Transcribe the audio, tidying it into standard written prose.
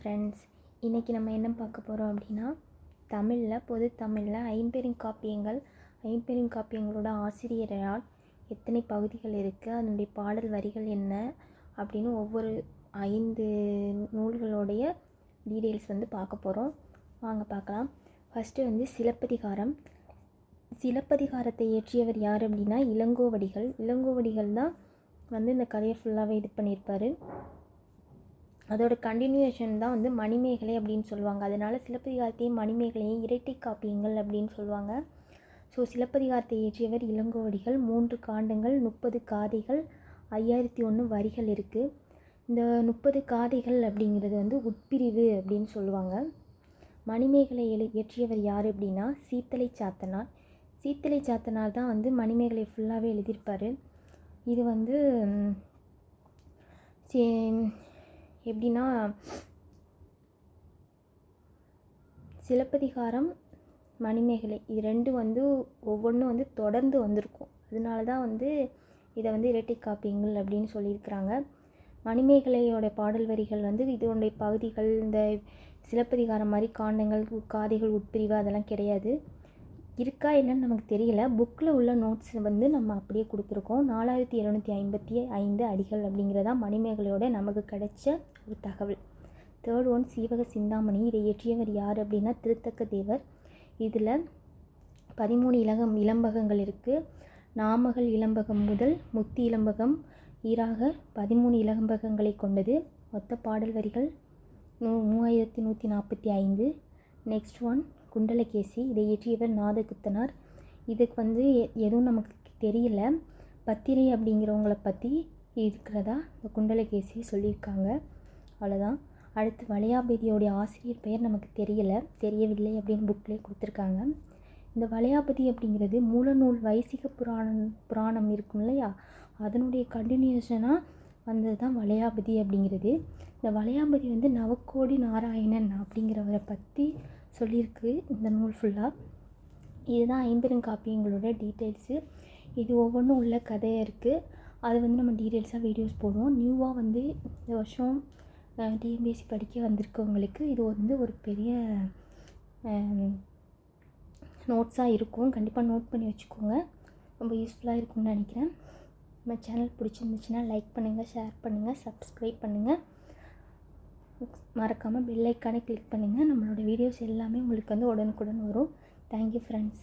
Friends, இன்றைக்கி நம்ம என்ன பார்க்க போகிறோம் அப்படின்னா, பொது தமிழில் ஐம்பெருங்காப்பியங்களோட ஆசிரியரால் எத்தனை பகுதிகள் இருக்குது, அதனுடைய பாடல் வரிகள் என்ன அப்படின்னு ஒவ்வொரு 5 நூல்களுடைய டீட்டெயில்ஸ் பார்க்க போகிறோம். வாங்க பார்க்கலாம். ஃபஸ்ட்டு சிலப்பதிகாரம். சிலப்பதிகாரத்தை இயற்றியவர் யார் அப்படின்னா இளங்கோவடிகள். இளங்கோவடிகள் தான் இந்த கதையை ஃபுல்லாகவே இது பண்ணியிருப்பார். அதோட கண்டினியூஷன் தான் மணிமேகலை அப்படின்னு சொல்லுவாங்க. அதனால் சிலப்பதிகாரத்தையும் மணிமேகலையும் இரட்டை காப்பியங்கள் அப்படின்னு சொல்லுவாங்க. ஸோ சிலப்பதிகாரத்தை இயற்றியவர் இளங்கோவடிகள். 3 காண்டங்கள், 30 காதைகள், 5001 வரிகள் இருக்குது. இந்த 30 காதைகள் அப்படிங்கிறது உட்பிரிவு அப்படின்னு சொல்லுவாங்க. மணிமேகலை இயற்றியவர் யார் அப்படின்னா சீத்தலை சாத்தனார். சீத்தலை சாத்தனார் தான் மணிமேகலை ஃபுல்லாகவே எழுதியிருப்பார். இது எப்படின்னா சிலப்பதிகாரம், மணிமேகலை இது ரெண்டும் ஒவ்வொன்றும் தொடர்ந்து வந்திருக்கும். அதனால தான் இதை இரட்டை காப்பியங்கள் அப்படின்னு சொல்லியிருக்கிறாங்க. மணிமேகலையோட பாடல் வரிகள் இதனுடைய பகுதிகள் இந்த சிலப்பதிகாரம் மாதிரி காண்டங்கள், காதைகள், உட்பிரிவு அதெல்லாம் கிடையாது. இருக்கா என்னன்னு நமக்கு தெரியல. புக்கில் உள்ள நோட்ஸ் நம்ம அப்படியே கொடுத்துருக்கோம். 4755 அடிகள் அப்படிங்கிறதா மணிமேகலையோட நமக்கு கிடைச்ச ஒரு தகவல். 3rd one Seevaka Chintamani. இதை இயற்றியவர் யார் அப்படின்னா திருத்தக்க தேவர். இதில் 13 இலம்பகங்கள் இருக்குது. நாமகள் இலம்பகம் முதல் முத்தி இலம்பகம் ஈராக 13 இலம்பகங்களை கொண்டது. மொத்த பாடல் வரிகள் 3145. Next one Kundalakesi. இதை இயற்றியவர் நாதகுத்தனார். இதுக்கு எதுவும் நமக்கு தெரியல. பத்திரை அப்படிங்கிறவங்கள பற்றி இருக்கிறதா இந்த குண்டலகேசி சொல்லியிருக்காங்க. அவ்வளோதான். அடுத்து வளையாபதியோடைய ஆசிரியர் பெயர் நமக்கு தெரியவில்லை அப்படின்னு புக்கிலே கொடுத்துருக்காங்க. இந்த வளையாபதி அப்படிங்கிறது மூலநூல் வைசிக புராணம் இருக்கும் இல்லையா, அதனுடைய கண்டினியூஷனாக வந்தது தான் வளையாபதி அப்படிங்கிறது. இந்த வளையாபதி நவக்கோடி நாராயணன் அப்படிங்கிறவரை பற்றி சொல்லியிருக்கு இந்த நூல் ஃபுல்லாக. இதுதான் ஐம்பெருங்காப்பியங்களோட டீட்டெயில்ஸு. இது ஒவ்வொன்றும் உள்ள கதையாக இருக்குது. அது நம்ம டீட்டெயில்ஸாக வீடியோஸ் போடுவோம். நியூவாக இந்த வருஷம் டிஎன்பிஎஸ்சி படிக்க வந்திருக்கவங்களுக்கு இது ஒரு பெரிய நோட்ஸாக இருக்கும். கண்டிப்பாக நோட் பண்ணி வச்சுக்கோங்க. ரொம்ப யூஸ்ஃபுல்லாக இருக்கும்னு நினைக்கிறேன். நம்ம சேனல் பிடிச்சிருந்துச்சுன்னா லைக் பண்ணுங்கள், ஷேர் பண்ணுங்கள், சப்ஸ்கிரைப் பண்ணுங்கள். மறக்காமல் பெல் ஐக்கானை கிளிக் பண்ணுங்கள். நம்மளோட வீடியோஸ் எல்லாமே உங்களுக்கு உடனுக்குடன் வரும். Thank you friends.